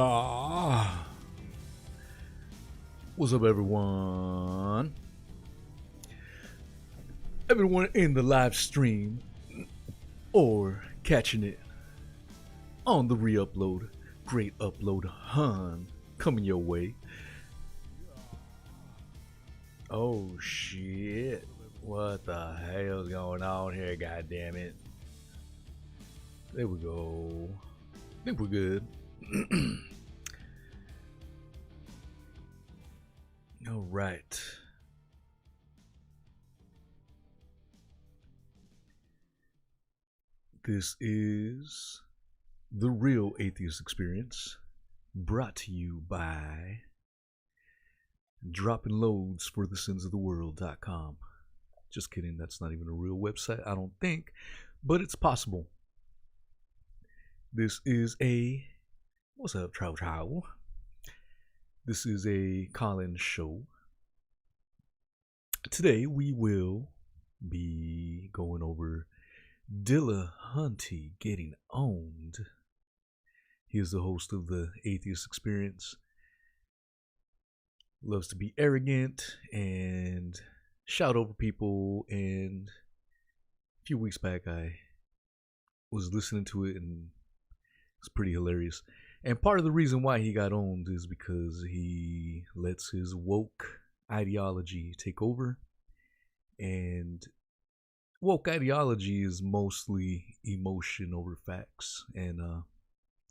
Yeah. What's up, everyone? Everyone in the live stream or catching it on the re-upload. Great upload, hun. Coming your way. Oh, shit. What the hell's going on here, goddammit? There we go. I think we're good. All right. This is the Real Atheist Experience, brought to you by dropping loads for the sins of the world.com. Just kidding, that's not even a real website, I don't think, but it's possible. This is a, what's up, Trow? This is a call-in show. Today we will be going over Dillahunty getting owned. He is the host of the Atheist Experience. Loves to be arrogant and shout over people. And a few weeks back I was listening to it and it's pretty hilarious. And part of the reason why he got owned is because he lets his woke ideology take over. And woke ideology is mostly emotion over facts. And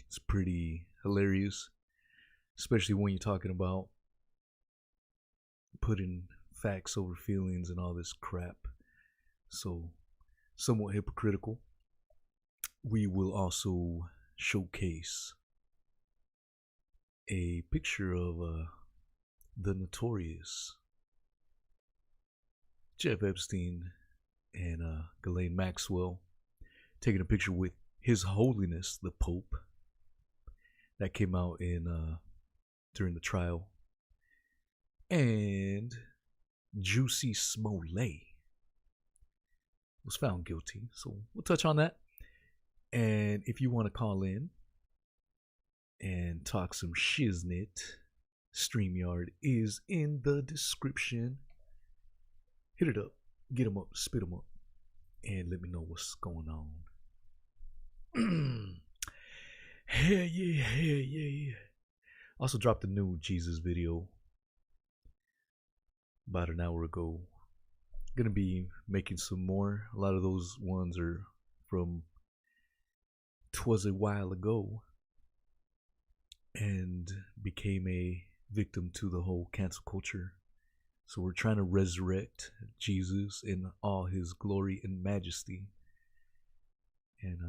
it's pretty hilarious, especially when you're talking about putting facts over feelings and all this crap. So, somewhat hypocritical. We will also showcase a picture of the notorious Jeff Epstein and Ghislaine Maxwell taking a picture with His Holiness the Pope. That came out in during the trial. And Juicy Smollett was found guilty. So we'll touch on that. And if you want to call in and talk some shiznit, StreamYard is in the description. Hit it up, get them up, spit them up, and let me know what's going on. Hell yeah, hell yeah. Also dropped a new Jesus video about an hour ago. Gonna be making some more. A lot of those ones are from 'twas a while ago and became a victim to the whole cancel culture. So we're trying to resurrect Jesus in all his glory and majesty. And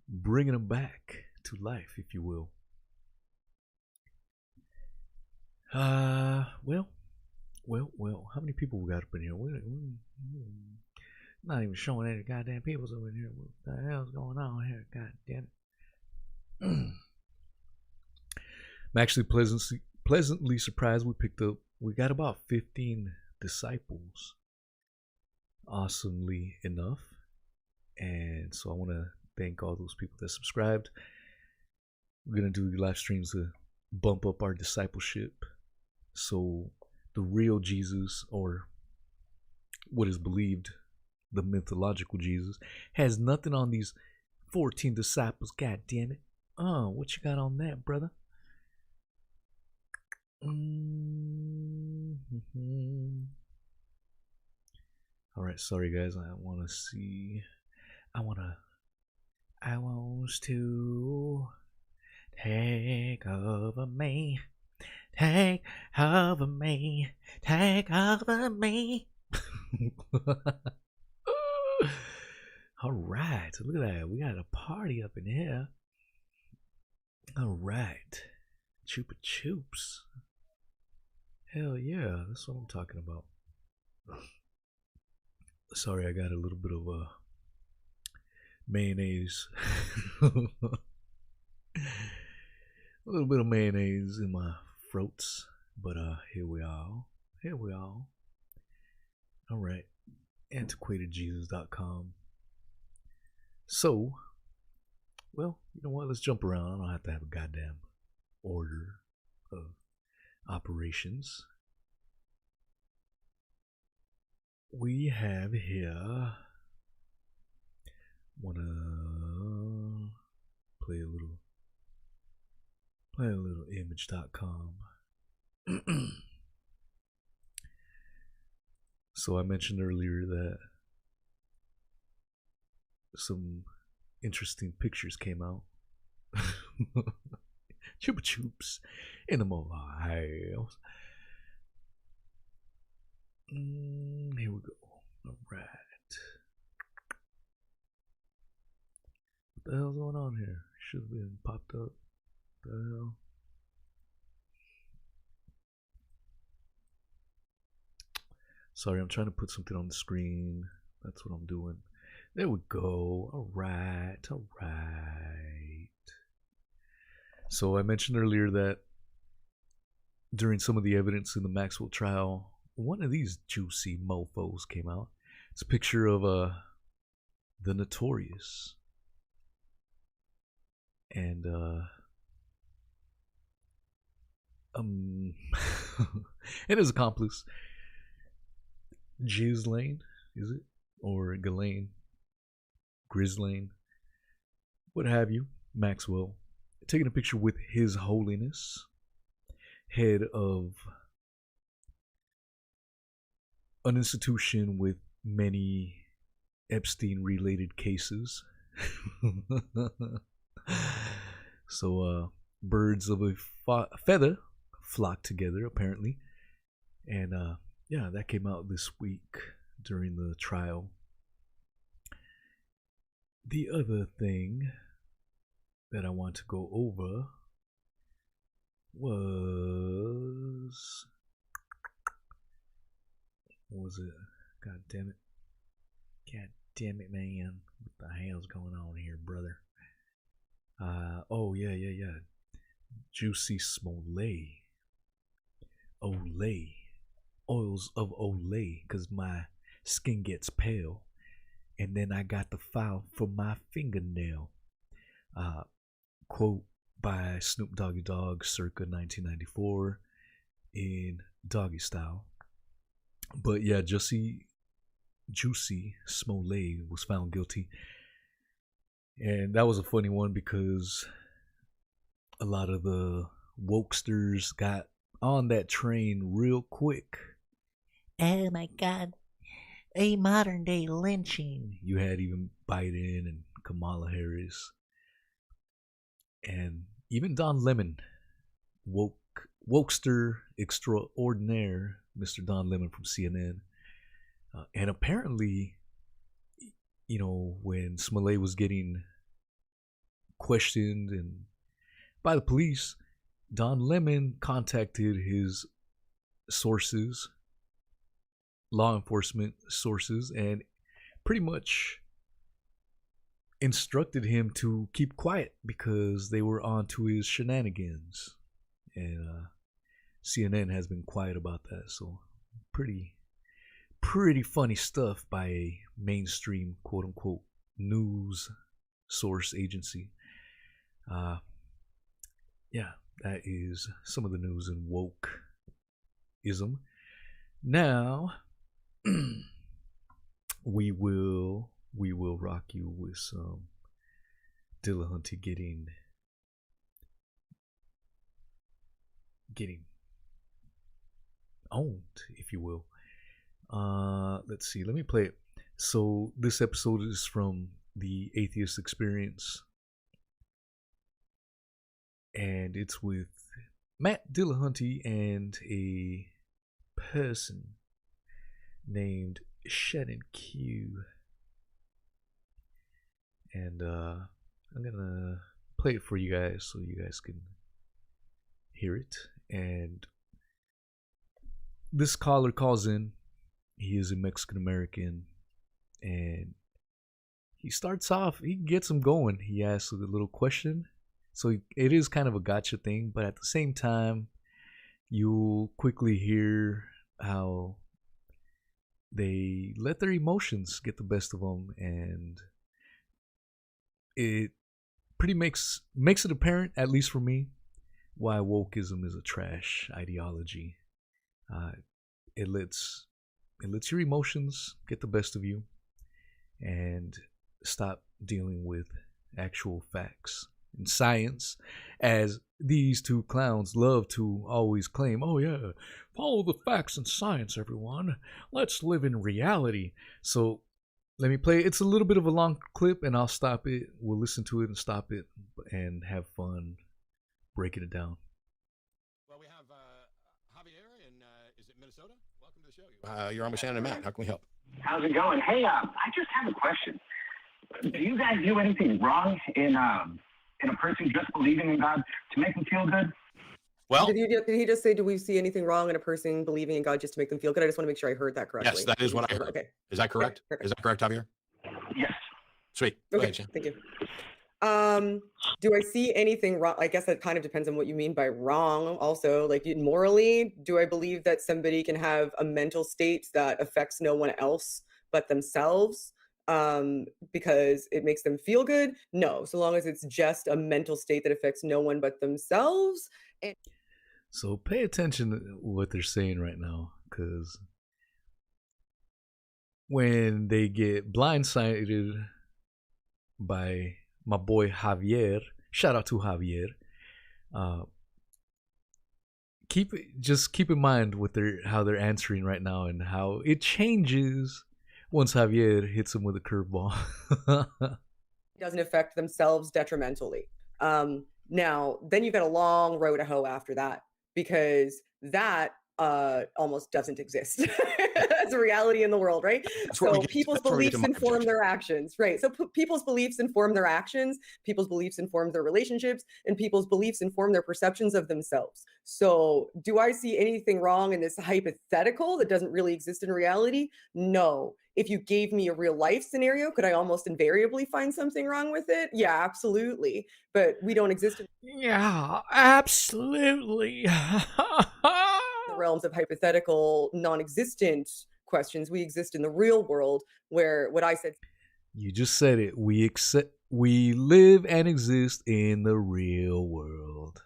bringing him back to life, if you will. Well, how many people we got up in here? We're not even showing any goddamn peoples over in here. What the hell's going on here? God damn it. I'm actually pleasantly surprised. We got about 15 disciples, awesomely enough. And so I want to thank all those people that subscribed. We're going to do live streams to bump up our discipleship. So the real Jesus, or what is believed the mythological Jesus, has nothing on these 14 disciples. God damn it. Oh, what you got on that, brother? Alright, sorry guys, I want to take over me, take over me, take over me. Alright, so look at that, we got a party up in here. Alright, Chupa Chups. Hell yeah, that's what I'm talking about. Sorry, I got a little bit of mayonnaise. A little bit of mayonnaise in my throats. But here we are. Alright. antiquatedjesus.com. So, Well, you know what? Let's jump around. I don't have to have a goddamn order of operations. We have here. Wanna play a little image.com. So I mentioned earlier that some interesting pictures came out. Chupa Chups in the mobile house. Here we go. Alright. What the hell's going on here? Should have been popped up. What the hell? Sorry, I'm trying to put something on the screen. That's what I'm doing. There we go. Alright. So I mentioned earlier that during some of the evidence in the Maxwell trial, one of these juicy mofos came out. It's a picture of the Notorious. And and his accomplice, Ghislaine, is it? Or Ghislaine, Grislane, what have you, Maxwell, taking a picture with His Holiness, head of an institution with many Epstein-related cases. So, birds of a feather flock together, apparently. And, yeah, that came out this week during the trial. The other thing that I want to go over was... what was it? God damn it. God damn it, man. What the hell's going on here, brother? Oh, yeah. Juicy Smollett. Olay. Oils of Olay, because my skin gets pale. And then I got the file for my fingernail. Quote by Snoop Doggy Dogg circa 1994 in Doggy Style. But yeah, Juicy Smollett was found guilty. And that was a funny one because a lot of the Wokesters got on that train real quick. Oh my God, a modern day lynching. You had even Biden and Kamala Harris. And even Don Lemon, Wokester extraordinaire, Mr. Don Lemon from CNN. And apparently, you know, when Smollett was getting questioned and by the police, Don Lemon contacted his sources, law enforcement sources, and pretty much instructed him to keep quiet because they were on to his shenanigans. And CNN has been quiet about that, so pretty funny stuff by a mainstream quote-unquote news source agency. Yeah, that is some of the news in wokeism. Now we will rock you with some Dillahunty getting owned, if you will. Let's see, let me play it. So this episode is from the Atheist Experience, and it's with Matt Dillahunty and a person named Shannon Q. And I'm gonna play it for you guys so you guys can hear it. And this caller calls in. He is a Mexican American, and he starts off, he gets him going. He asks a little question. So it is kind of a gotcha thing, but at the same time, you'll quickly hear how they let their emotions get the best of them, and it pretty makes it apparent, at least for me, why wokeism is a trash ideology. It lets your emotions get the best of you, and stop dealing with actual facts and science, as these two clowns love to always claim. Oh yeah, follow the facts and science, everyone. Let's live in reality. So let me play. It's a little bit of a long clip, and I'll stop it. We'll listen to it and stop it and have fun breaking it down. Well, we have Javier in, is it Minnesota? Welcome to the show. You're on with Shannon and Matt. How can we help? How's it going? Hey, I just have a question. Do you guys do anything wrong in a person just believing in God to make them feel good? Well, did he just say, do we see anything wrong in a person believing in God just to make them feel good? I just want to make sure I heard that correctly. yes, that is what I heard. Okay. Is that correct? Okay, is that correct, Javier? Yes. Sweet. Go Okay, ahead, Shan. thank you. Do I see anything wrong? I guess that kind of depends on what you mean by wrong. Also, like morally, do I believe that somebody can have a mental state that affects no one else but themselves because it makes them feel good? No, so long as it's just a mental state that affects no one but themselves. And so pay attention to what they're saying right now, because when they get blindsided by my boy Javier, shout out to Javier, keep in mind what how they're answering right now, and how it changes once Javier hits him with a curveball. doesn't affect themselves detrimentally. Now, then you've got a long road to hoe after that, because that almost doesn't exist as a reality in the world, right? So people's beliefs inform their actions, right? So people's beliefs inform their actions, people's beliefs inform their relationships, and people's beliefs inform their perceptions of themselves. So do I see anything wrong in this hypothetical that doesn't really exist in reality? No. If you gave me a real life scenario, could I almost invariably find something wrong with it? Yeah, absolutely. But we don't exist in yeah, absolutely. the realms of hypothetical, non-existent questions. We exist in the real world, where what I said. You just said it. We live and exist in the real world.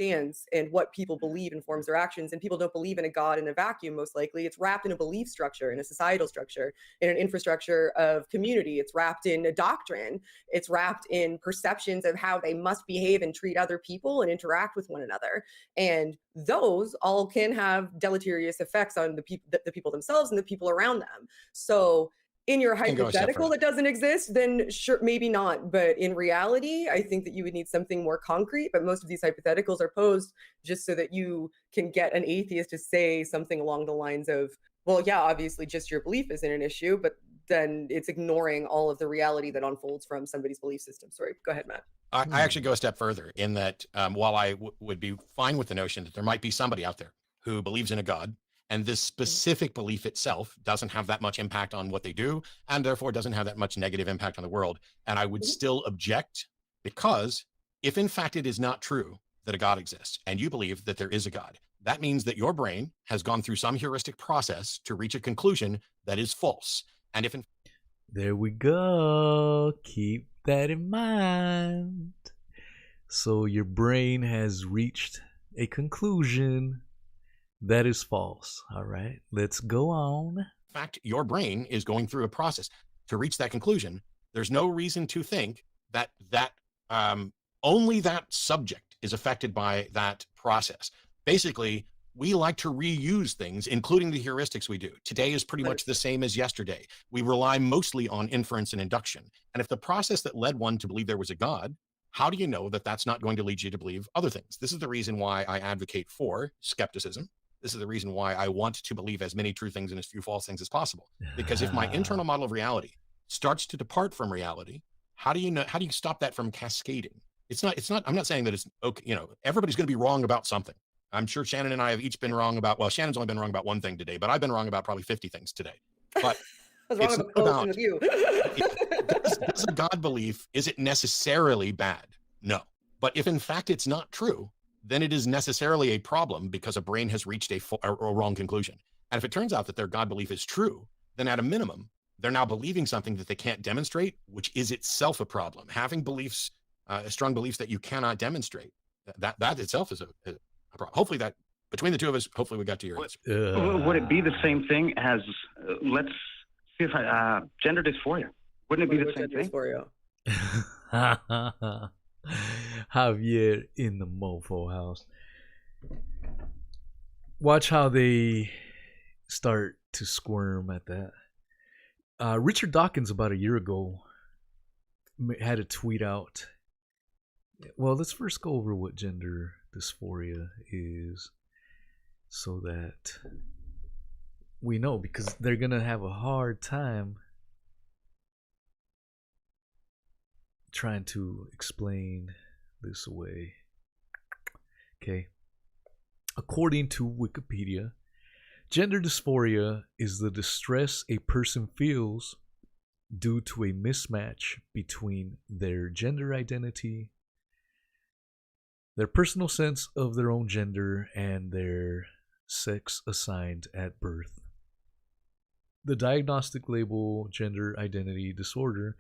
Stands, and what people believe informs their actions. And people don't believe in a God in a vacuum, most likely. It's wrapped in a belief structure, in a societal structure, in an infrastructure of community. It's wrapped in a doctrine. It's wrapped in perceptions of how they must behave and treat other people and interact with one another. And those all can have deleterious effects on the people themselves and the people around them. So in your hypothetical that doesn't exist, then sure, maybe not. But in reality, I think that you would need something more concrete. But most of these hypotheticals are posed just so that you can get an atheist to say something along the lines of, well, yeah, obviously just your belief isn't an issue, but then it's ignoring all of the reality that unfolds from somebody's belief system. Sorry, go ahead, Matt. I actually go a step further in that while I would be fine with the notion that there might be somebody out there who believes in a God, and this specific belief itself doesn't have that much impact on what they do, and therefore doesn't have that much negative impact on the world. And I would still object, because if in fact it is not true that a God exists, and you believe that there is a God, that means that your brain has gone through some heuristic process to reach a conclusion that is false. And if there we go. Keep that in mind. So your brain has reached a conclusion that is false. All right, let's go on. In fact, your brain is going through a process to reach that conclusion. There's no reason to think that only that subject is affected by that process. Basically, we like to reuse things, including the heuristics we do. Today is pretty much the same as yesterday. We rely mostly on inference and induction. And if the process that led one to believe there was a God, how do you know that that's not going to lead you to believe other things? This is the reason why I advocate for skepticism. This is the reason why I want to believe as many true things and as few false things as possible. Because if my internal model of reality starts to depart from reality, how do you stop that from cascading? I'm not saying that it's okay, everybody's going to be wrong about something. I'm sure Shannon and I have each been wrong about, well, Shannon's only been wrong about one thing today, but I've been wrong about probably 50 things today. But I was wrong about you. Does a God belief, is it necessarily bad? No. But if in fact it's not true, then it is necessarily a problem, because a brain has reached a wrong conclusion. And if it turns out that their God belief is true, then at a minimum, they're now believing something that they can't demonstrate, which is itself a problem. Having beliefs strong beliefs that you cannot demonstrate. That itself is a problem. Hopefully that between the two of us, hopefully we got to your answer. Would it be the same thing as, let's see if gender dysphoria? Wouldn't it be the same thing? Dysphoria. Javier in the mofo house. Watch how they start to squirm at that. Richard Dawkins about a year ago had a tweet out. Well, let's first go over what gender dysphoria is so that we know, because they're going to have a hard time trying to explain this away. Okay. According to Wikipedia, gender dysphoria is the distress a person feels due to a mismatch between their gender identity, their personal sense of their own gender, and their sex assigned at birth. The diagnostic label gender identity disorder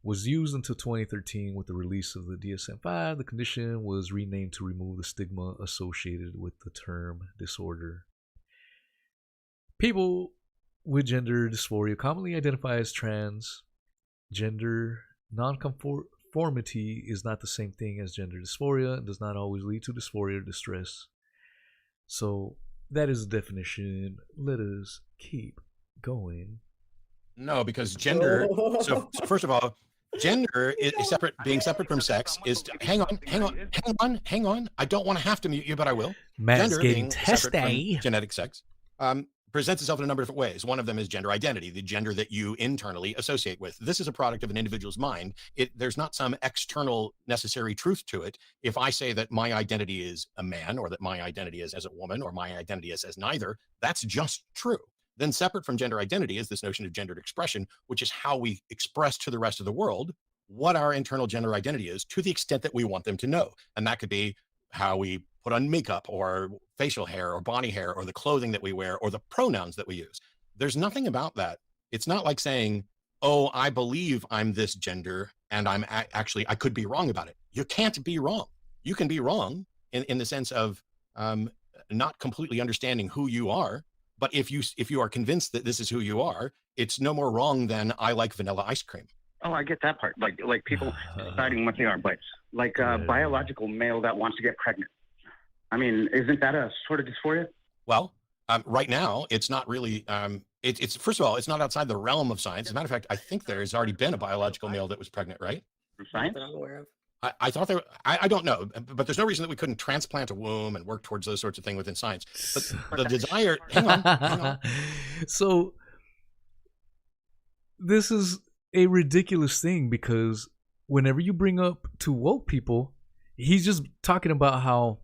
was used until 2013 with the release of the DSM-5. The condition was renamed to remove the stigma associated with the term disorder. People with gender dysphoria commonly identify as trans. Gender nonconformity is not the same thing as gender dysphoria and does not always lead to dysphoria or distress. So that is the definition. Let us keep going. No, because gender. So first of all, gender is separate. Being separate from sex is. Hang on. I don't want to have to mute you, but I will. Matt's Gender getting being separate testy. from genetic sex presents itself in a number of different ways. One of them is gender identity, the gender that you internally associate with. This is a product of an individual's mind. There's not some external necessary truth to it. If I say that my identity is a man, or that my identity is as a woman, or my identity is as neither, that's just true. Then separate from gender identity is this notion of gendered expression, which is how we express to the rest of the world what our internal gender identity is to the extent that we want them to know. And that could be how we put on makeup or facial hair or body hair or the clothing that we wear or the pronouns that we use. There's nothing about that. It's not like saying, oh, I believe I'm this gender and I'm actually, I could be wrong about it. You can't be wrong. You can be wrong in the sense of not completely understanding who you are. But if you are convinced that this is who you are, it's no more wrong than I like vanilla ice cream. Oh, I get that part. Like people deciding what they are, but like a biological male that wants to get pregnant. I mean, isn't that a sort of dysphoria? Well, right now, it's not really. It's first of all, it's not outside the realm of science. As a matter of fact, I think there has already been a biological male that was pregnant, right? Science? That I'm aware of. I thought there. I don't know, but there's no reason that we couldn't transplant a womb and work towards those sorts of things within science. But the desire. Hang on. So this is a ridiculous thing, because whenever you bring up to woke people, he's just talking about how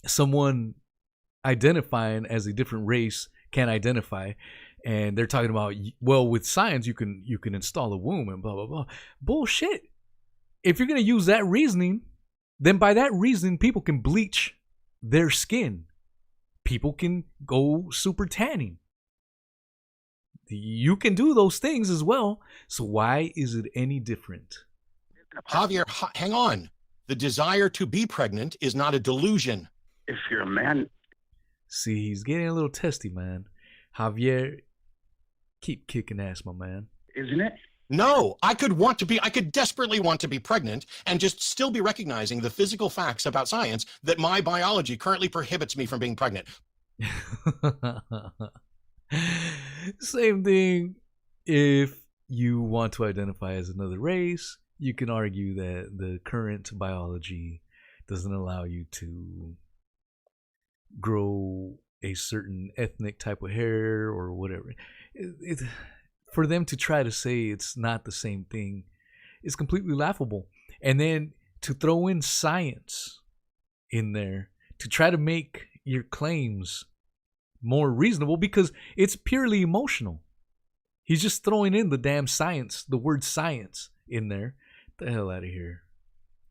someone identifying as a different race can identify, and they're talking about, well, with science you can install a womb and blah blah blah. Bullshit. If you're going to use that reasoning, then by that reason, people can bleach their skin. People can go super tanning. You can do those things as well. So why is it any different? Javier, hang on. The desire to be pregnant is not a delusion. If you're a man. See, he's getting a little testy, man. Javier, keep kicking ass, my man. Isn't it? No, I could desperately want to be pregnant and just still be recognizing the physical facts about science that my biology currently prohibits me from being pregnant. Same thing. If you want to identify as another race, you can argue that the current biology doesn't allow you to grow a certain ethnic type of hair or whatever. For them to try to say it's not the same thing is completely laughable. And then to throw in science in there to try to make your claims more reasonable, because it's purely emotional. He's just throwing in the damn science, the word science in there. Get the hell out of here.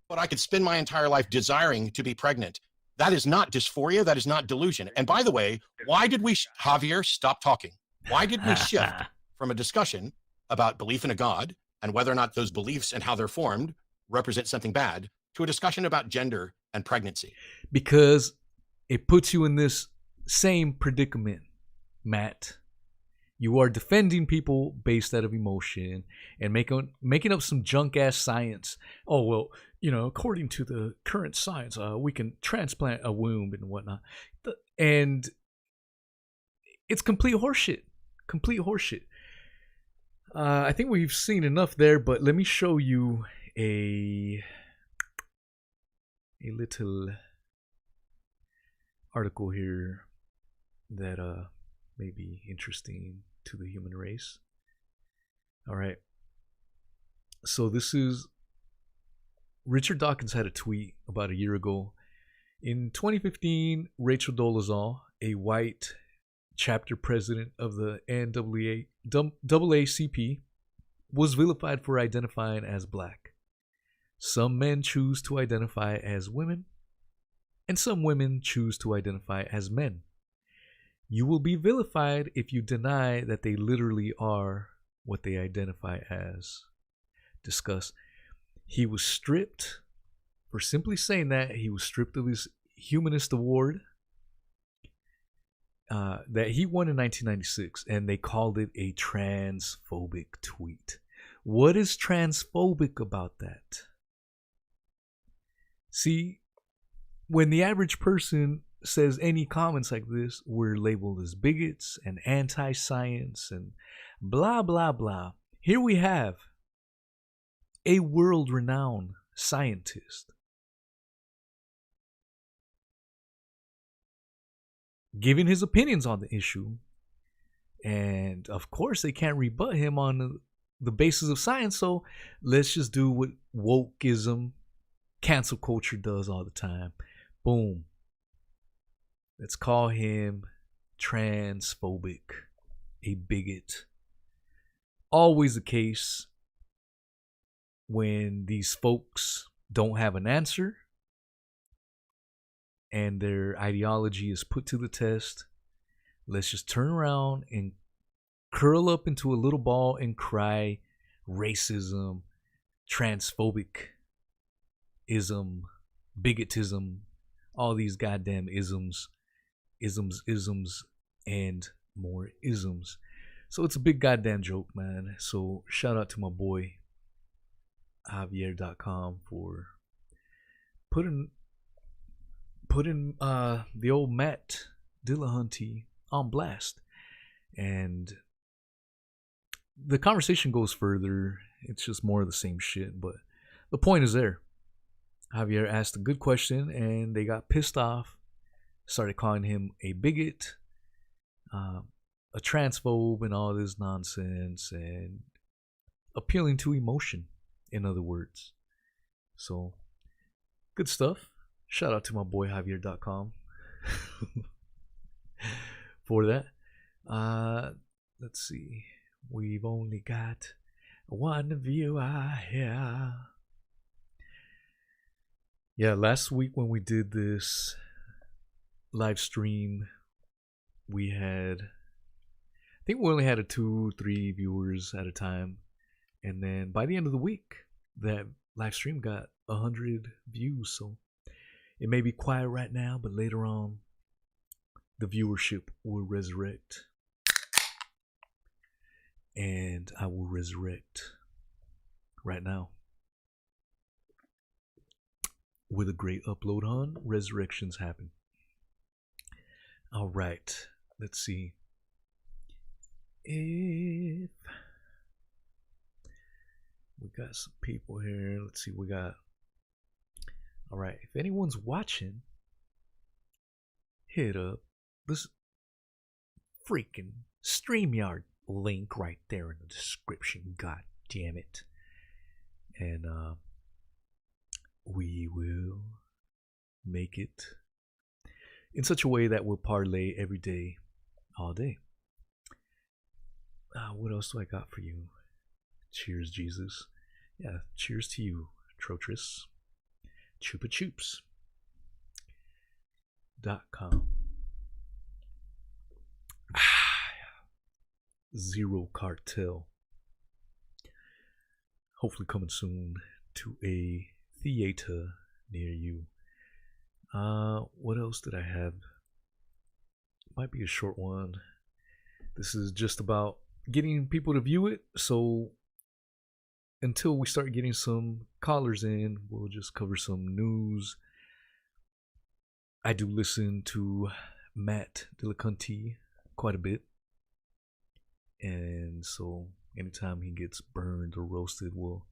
But I could spend my entire life desiring to be pregnant. That is not dysphoria. That is not delusion. And by the way, why did we, Javier, stop talking? Why did we shift from a discussion about belief in a God and whether or not those beliefs and how they're formed represent something bad to a discussion about gender and pregnancy? Because it puts you in this same predicament, Matt. You are defending people based out of emotion and making up some junk ass science. Oh, well, according to the current science, we can transplant a womb and whatnot. And it's complete horseshit. Complete horseshit. I think we've seen enough there, but let me show you a little article here that may be interesting to the human race. All right. So this is Richard Dawkins had a tweet about a year ago. In 2015, Rachel Dolezal, a white chapter president of the NAACP, was vilified for identifying as black. Some men choose to identify as women, and some women choose to identify as men. You will be vilified if you deny that they literally are what they identify as. Discuss. He was stripped, for simply saying that, he was stripped of his Humanist Award that he won in 1996, and they called it a transphobic tweet. What is transphobic about that? See, when the average person says any comments like this, we're labeled as bigots and anti-science and blah, blah, blah. Here we have a world-renowned scientist giving his opinions on the issue. And of course, they can't rebut him on the basis of science. So let's just do what wokeism, cancel culture does all the time. Boom. Let's call him transphobic, a bigot. Always the case when these folks don't have an answer and their ideology is put to the test. Let's just turn around and curl up into a little ball and cry racism, transphobic ism, bigotism, all these goddamn isms, and more isms. So it's a big goddamn joke, man. So shout out to my boy Javier.com for putting the old Matt Dillahunty on blast. And the conversation goes further. It's just more of the same shit, but the point is there. Javier asked a good question and they got pissed off, started calling him a bigot, a transphobe, and all this nonsense, and appealing to emotion, in other words. So, good stuff. Shout out to my boy Javier.com for that. Let's see. We've only got one viewer here. Yeah, last week when we did this live stream, we had, I think we only had 2-3 viewers at a time. And then by the end of the week, that live stream got 100 views. So it may be quiet right now, but later on, the viewership will resurrect. And I will resurrect right now. With a great upload on, resurrections happen. All right, let's see. If we got some people here, let's see, we got. All right, if anyone's watching, hit up this freaking StreamYard link right there in the description. God damn it. And we will make it in such a way that we'll parlay every day, all day. What else do I got for you? Cheers, Jesus. Yeah, cheers to you, Trotris. Chupa Chups.com. Zero Cartel. Hopefully coming soon to a theater near you. What else did I have? Might be a short one. This is just about getting people to view it. So until we start getting some callers in, we'll just cover some news. I do listen to Matt Delaconte quite a bit. And so anytime he gets burned or roasted, we'll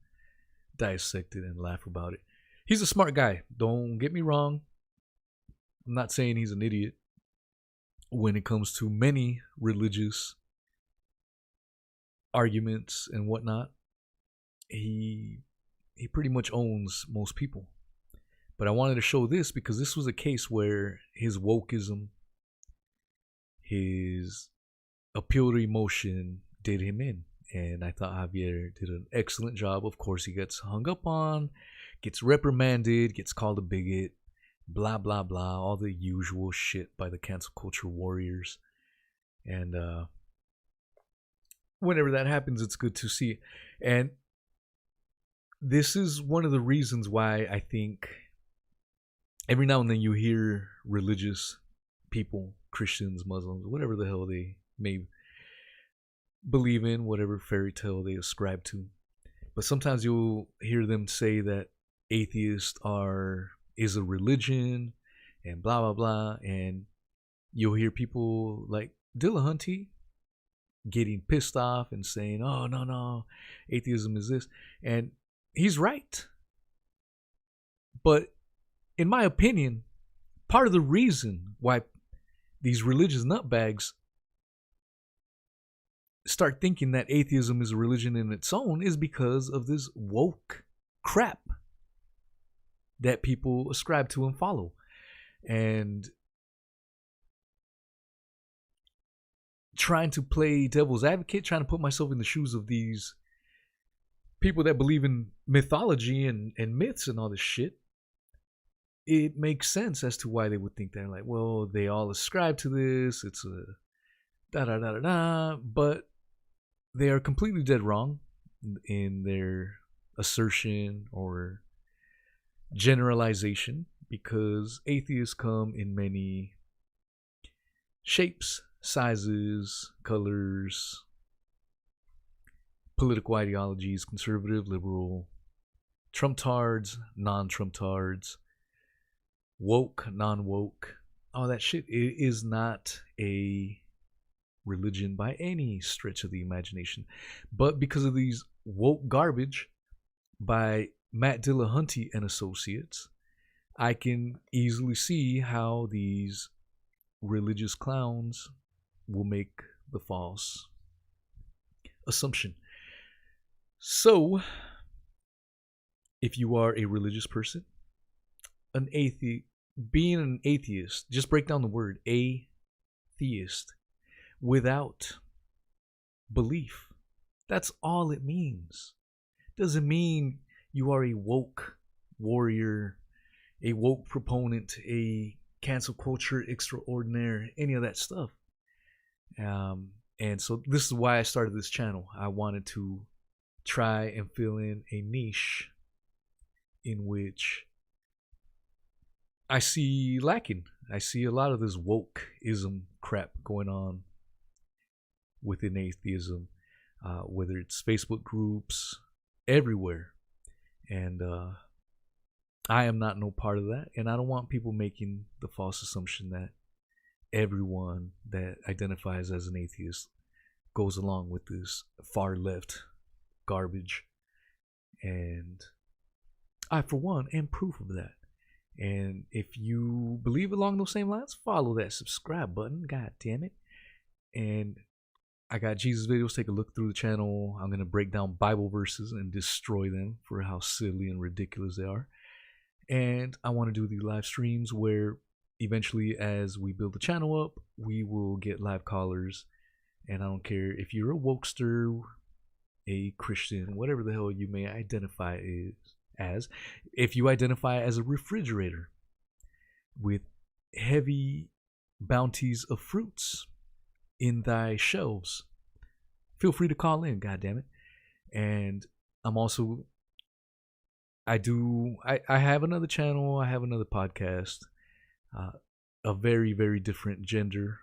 dissect it and laugh about it. He's a smart guy. Don't get me wrong. I'm not saying he's an idiot. When it comes to many religious arguments and whatnot, he pretty much owns most people. But I wanted to show this because this was a case where his wokeism, his appeal to emotion did him in. And I thought Javier did an excellent job. Of course, he gets hung up on, gets reprimanded, gets called a bigot, blah, blah, blah, all the usual shit by the cancel culture warriors. And whenever that happens, it's good to see. And this is one of the reasons why I think every now and then you hear religious people, Christians, Muslims, whatever the hell they may believe in, whatever fairy tale they ascribe to. But sometimes you'll hear them say that atheists is a religion and blah, blah, blah. And you'll hear people like Delahanty getting pissed off and saying, oh, no, atheism is this. And he's right. But in my opinion, part of the reason why these religious nutbags start thinking that atheism is a religion in its own is because of this woke crap that people ascribe to and follow. And trying to play devil's advocate, trying to put myself in the shoes of these people that believe in mythology and myths and all this shit, it makes sense as to why they would think that. Like, well, they all ascribe to this, it's a da-da-da-da-da, but they are completely dead wrong in their assertion or generalization, because atheists come in many shapes, sizes, colors, political ideologies, conservative, liberal, Trump-tards, non-Trump-tards, woke, non-woke, all that shit. It is not a religion by any stretch of the imagination. But because of these woke garbage by Matt Delahanty and Associates, I can easily see how these religious clowns will make the false assumption. So, if you are a religious person, being an atheist, just break down the word atheist, without belief. That's all it means. Doesn't mean you are a woke warrior, a woke proponent, a cancel culture extraordinaire, any of that stuff. And so this is why I started this channel. I wanted to try and fill in a niche in which I see lacking. I see a lot of this wokeism crap going on within atheism, whether it's Facebook groups, everywhere. And I am not no part of that. And I don't want people making the false assumption that everyone that identifies as an atheist goes along with this far left garbage. And I, for one, am proof of that. And if you believe along those same lines, follow that subscribe button. God damn it. And I got Jesus videos. Take a look through the channel. I'm going to break down Bible verses and destroy them for how silly and ridiculous they are. And I want to do these live streams where eventually, as we build the channel up, we will get live callers. And I don't care if you're a Wokester, a Christian, whatever the hell you may identify as. If you identify as a refrigerator with heavy bounties of fruits in thy shelves, feel free to call in, goddammit. And I'm also I have another channel. I have another podcast. A very, very different gender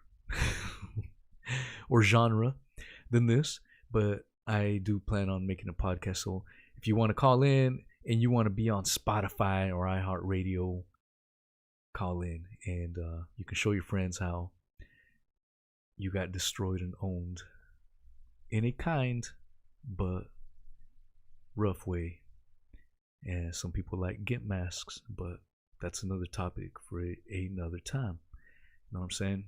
or genre than this, but I do plan on making a podcast. So if you want to call in and you want to be on Spotify or iHeartRadio, call in, and you can show your friends how you got destroyed and owned in a kind but rough way. And some people like gimp masks, but that's another topic for another time. You know what I'm saying?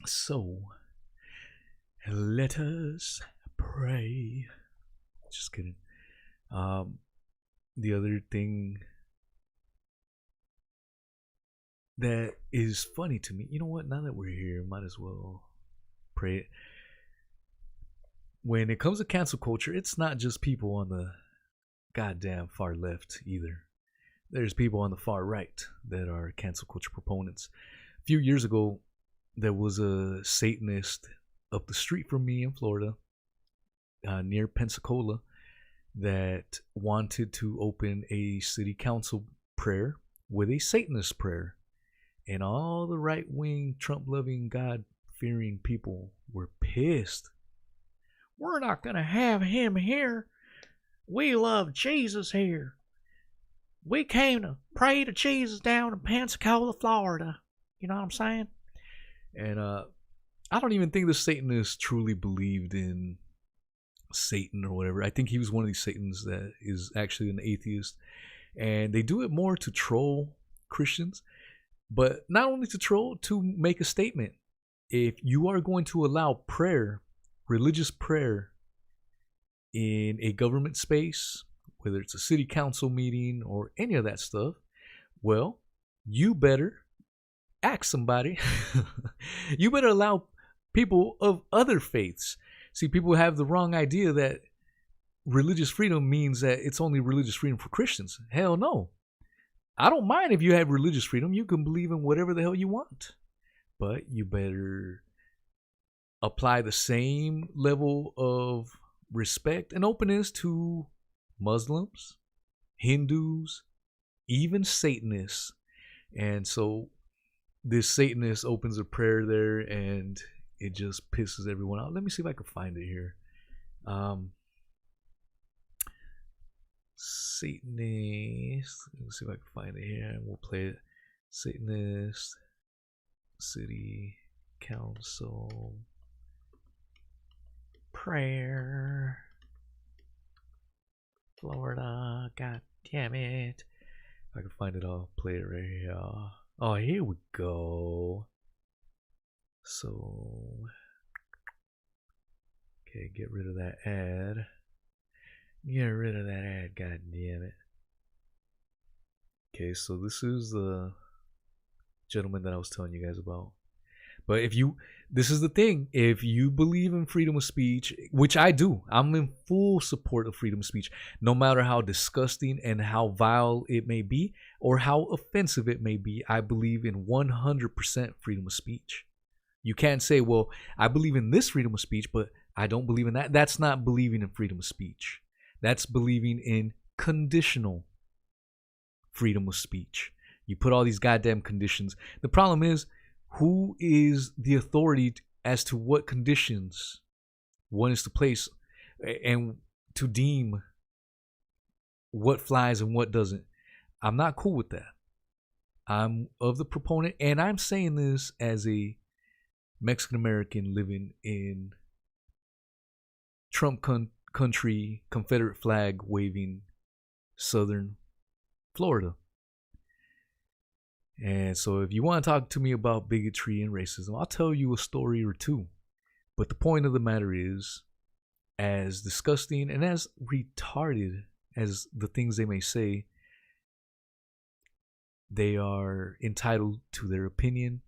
So, let us pray. Just kidding. The other thing that is funny to me, you know what? Now that we're here, might as well pray it. When it comes to cancel culture, it's not just people on the goddamn far left either. There's people on the far right that are cancel culture proponents. A few years ago, there was a Satanist up the street from me in Florida, near Pensacola, that wanted to open a city council prayer with a Satanist prayer. And all the right-wing, Trump-loving, God-fearing people were pissed. We're not going to have him here. We love Jesus here. We came to pray to Jesus down in Pensacola, Florida. You know what I'm saying? And I don't even think the Satanist truly believed in Satan or whatever. I think he was one of these Satans that is actually an atheist. And they do it more to troll Christians, but not only to troll, to make a statement. If you are going to allow prayer, religious prayer, in a government space, whether it's a city council meeting or any of that stuff, well, you better ask somebody. You better allow people of other faiths. See, people have the wrong idea that religious freedom means that it's only religious freedom for Christians. Hell no. I don't mind if you have religious freedom. You can believe in whatever the hell you want. But you better apply the same level of respect and openness to Muslims, Hindus, even Satanists. And so this Satanist opens a prayer there and it just pisses everyone out. Let me see if I can find it here. Satanist. Let's see if I can find it here and we'll play it. Satanist City Council prayer, Florida. God damn it. If I can find it, I'll play it right here. Oh, here we go. So, okay, get rid of that ad. Get rid of that ad, god damn it. Okay, so this is the gentleman that I was telling you guys about. But this is the thing, if you believe in freedom of speech, which I do, I'm in full support of freedom of speech, no matter how disgusting and how vile it may be, or how offensive it may be, I believe in 100% freedom of speech. You can't say, well, I believe in this freedom of speech, but I don't believe in that. That's not believing in freedom of speech. That's believing in conditional freedom of speech. You put all these goddamn conditions. The problem is, who is the authority as to what conditions one is to place and to deem what flies and what doesn't? I'm not cool with that. I'm of the proponent, and I'm saying this as a Mexican American living in Trump country, Confederate flag waving southern Florida. And so if you want to talk to me about bigotry and racism, I'll tell you a story or two. But the point of the matter is, as disgusting and as retarded as the things they may say, they are entitled to their opinion.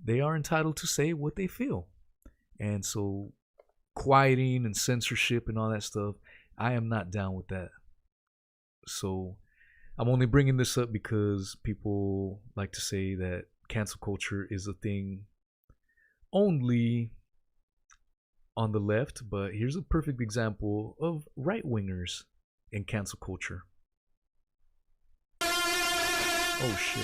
They are entitled to say what they feel. And so quieting and censorship and all that stuff, I am not down with that. So I'm only bringing this up because people like to say that cancel culture is a thing only on the left, but here's a perfect example of right-wingers and cancel culture. Oh shit.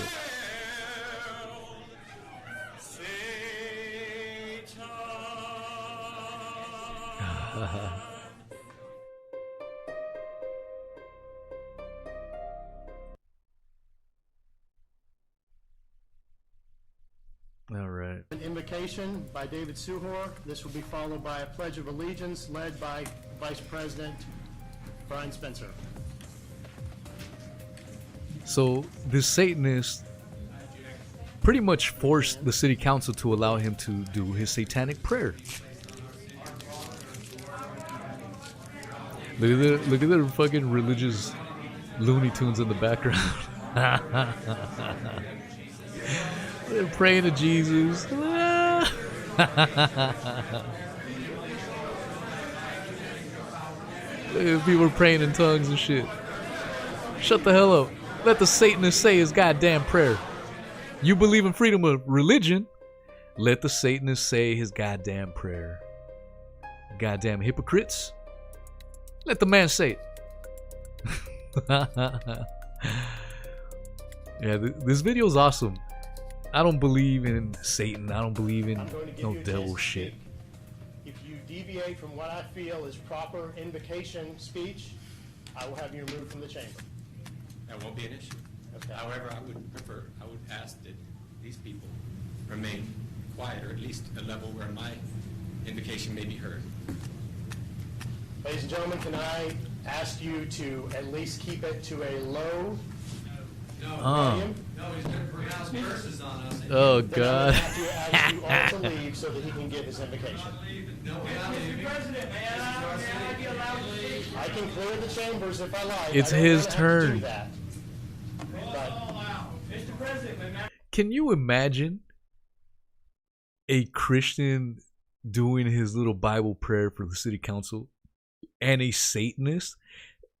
All right. An invocation by David Suhor. This will be followed by a Pledge of Allegiance led by Vice President Brian Spencer. So this Satanist pretty much forced the city council to allow him to do his satanic prayer. Look at the fucking religious Looney Tunes in the background. They're praying to Jesus. People are praying in tongues and shit. Shut the hell up. Let the Satanist say his goddamn prayer. You believe in freedom of religion? Let the Satanist say his goddamn prayer. Goddamn hypocrites. Let the man say it. Yeah, this video is awesome. I don't believe in Satan. I don't believe in no devil shit. If you deviate from what I feel is proper invocation speech, I will have you removed from the chamber. That won't be an issue. Okay. However, I would ask that these people remain quiet, or at least a level where my invocation may be heard. Ladies and gentlemen, can I ask you to at least keep it to a low volume? No, he's going to pronounce curses on us. Oh Then God. I'm going to have to ask you all to leave so that he can give his invocation. Mr. President, may I be allowed to leave? I can clear the chambers if I like. It's I don't his wanna have to turn. do that. But Mr. President, may I... Can you imagine a Christian doing his little Bible prayer for the city council and a Satanist?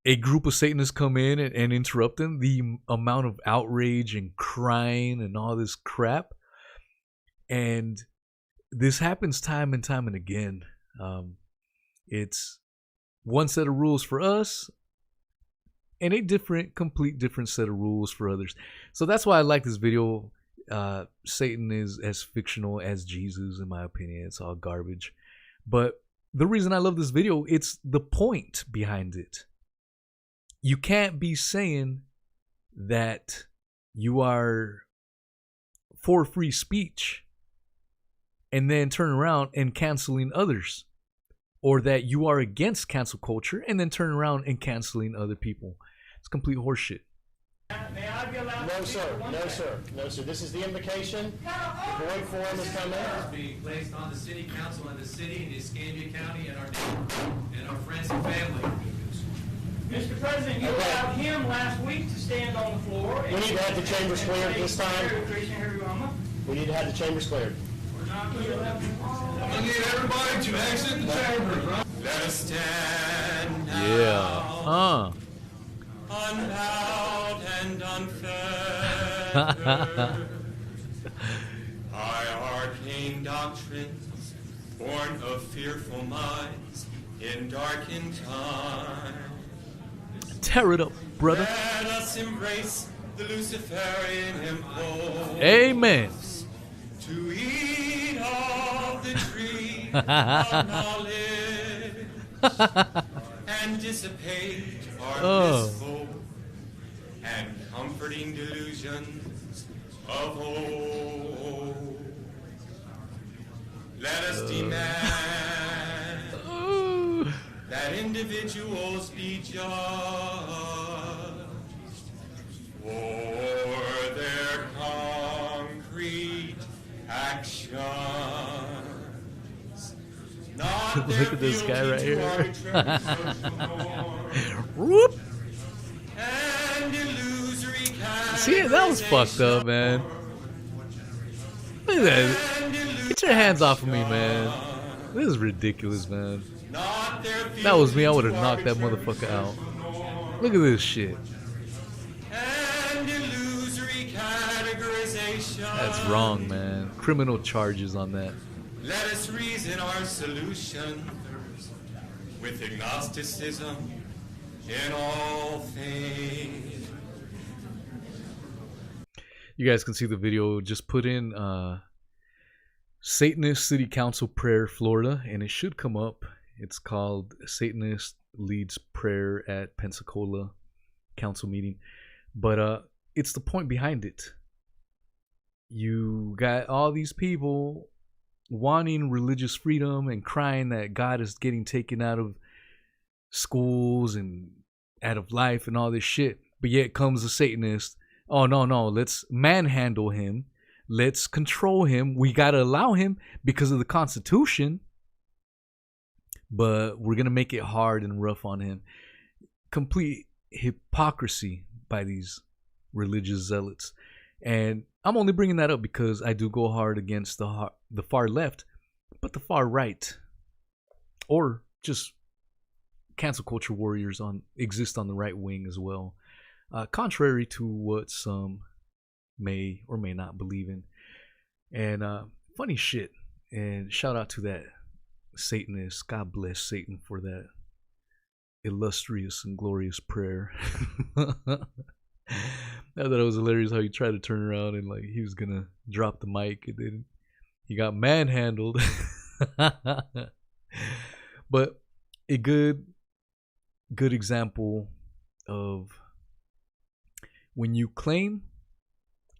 A group of Satanists come in and interrupt them? The amount of outrage and crying and all this crap. And this happens time and time and again. It's one set of rules for us and a complete different set of rules for others. So that's why I like this video. Satan is as fictional as Jesus, in my opinion. It's all garbage. But the reason I love this video, it's the point behind it. You can't be saying that you are for free speech and then turn around and canceling others, or that you are against cancel culture and then turn around and canceling other people. It's complete horseshit. May I be allowed no, sir. No, sir. No, sir. This is the invocation. The void form is coming. be placed on the city council and the city and Escambia County and our neighbors and our friends and family. Mr. President, you allowed him last week to stand on the floor. We need to have the chambers cleared this time. We need to have the chambers cleared. I need everybody to exit the chamber. Let us stand now. Yeah. Unbowed and unfettered by arcane doctrines, born of fearful minds in darkened times. Tear it up, brother. Let us embrace the Luciferian impulse. Amen. To eat of the tree of knowledge and dissipate our blissful and comforting delusions of old. Let us demand that individuals be judged for their concrete actions. Not Look at this guy right here. Whoop. See, that was fucked up, man. Look at that. Get your hands off of me, man. This is ridiculous, man. That was me. I would have knocked that motherfucker out. Look at this shit. That's wrong, man. Criminal charges on that. Let us reason our solution with agnosticism in all things. You guys can see the video. Just put in Satanist City Council Prayer, Florida, and it should come up. It's called Satanist Leads Prayer at Pensacola Council Meeting. But it's the point behind it. You got all these people wanting religious freedom and crying that God is getting taken out of schools and out of life and all this shit. But yet comes a Satanist. Oh, no, let's manhandle him. Let's control him. We got to allow him because of the Constitution. But we're going to make it hard and rough on him. Complete hypocrisy by these religious zealots. And I'm only bringing that up because I do go hard against the far left, but the far right, or just cancel culture warriors exist on the right wing as well, contrary to what some may or may not believe in. And funny shit. And shout out to that Satanist. God bless Satan for that illustrious and glorious prayer. I thought it was hilarious how he tried to turn around and like he was gonna drop the mic and then he got manhandled. But a good example of when you claim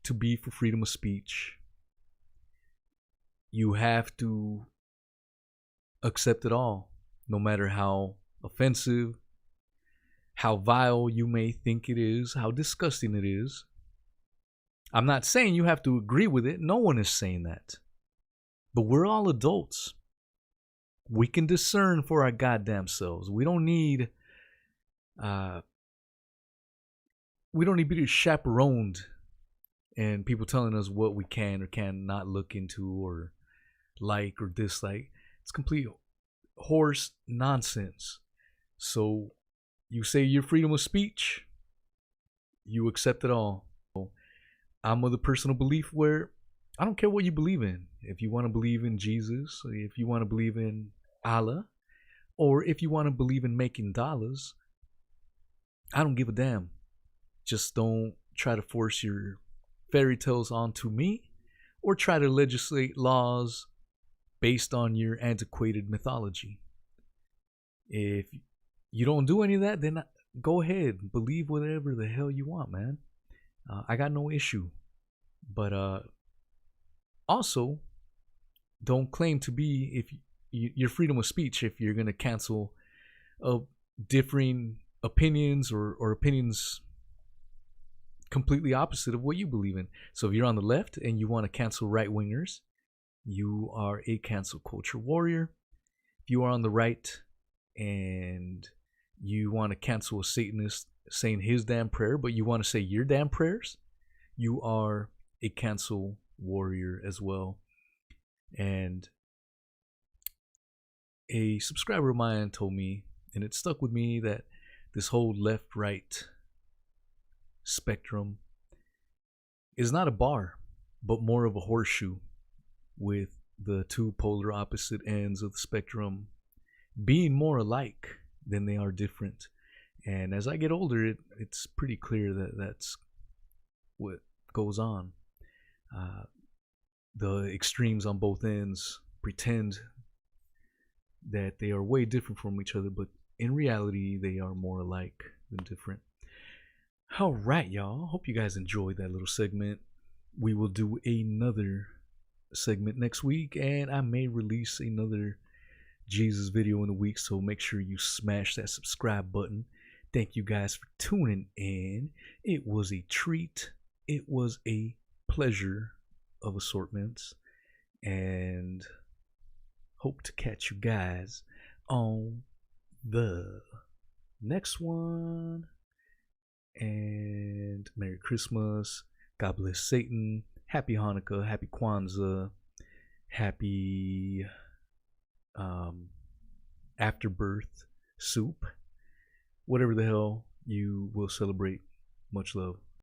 to be for freedom of speech, you have to accept it all, no matter how offensive, how vile you may think it is, how disgusting it is. I'm not saying you have to agree with it. No one is saying that. But we're all adults. We can discern for our goddamn selves. We don't need to be chaperoned and people telling us what we can or cannot look into or like or dislike. It's complete horse nonsense. So you say your freedom of speech, you accept it all. I'm of the personal belief where I don't care what you believe in. If you want to believe in Jesus, or if you want to believe in Allah, or if you want to believe in making dollars, I don't give a damn. Just don't try to force your fairy tales onto me or try to legislate laws based on your antiquated mythology. If you don't do any of that, then go ahead. Believe whatever the hell you want, man. I got no issue. But also, don't claim to be if your freedom of speech if you're going to cancel differing opinions or opinions completely opposite of what you believe in. So if you're on the left and you want to cancel right-wingers, you are a cancel culture warrior. If you are on the right and you want to cancel a Satanist saying his damn prayer, but you want to say your damn prayers, you are a cancel warrior as well. And a subscriber of mine told me, and it stuck with me, that this whole left-right spectrum is not a bar, but more of a horseshoe, with the two polar opposite ends of the spectrum being more alike than they are different. And as I get older, it's pretty clear that that's what goes on. The extremes on both ends pretend that they are way different from each other, but in reality, they are more alike than different. All right, y'all. Hope you guys enjoyed that little segment. We will do another segment next week, and I may release another Jesus video in the week, so make sure you smash that subscribe button. Thank you guys for tuning in. It was a treat. It was a pleasure of assortments, and hope to catch you guys on the next one. And Merry Christmas. God bless Satan. Happy Hanukkah. Happy Kwanzaa. Happy afterbirth soup. Whatever the hell you will celebrate. Much love.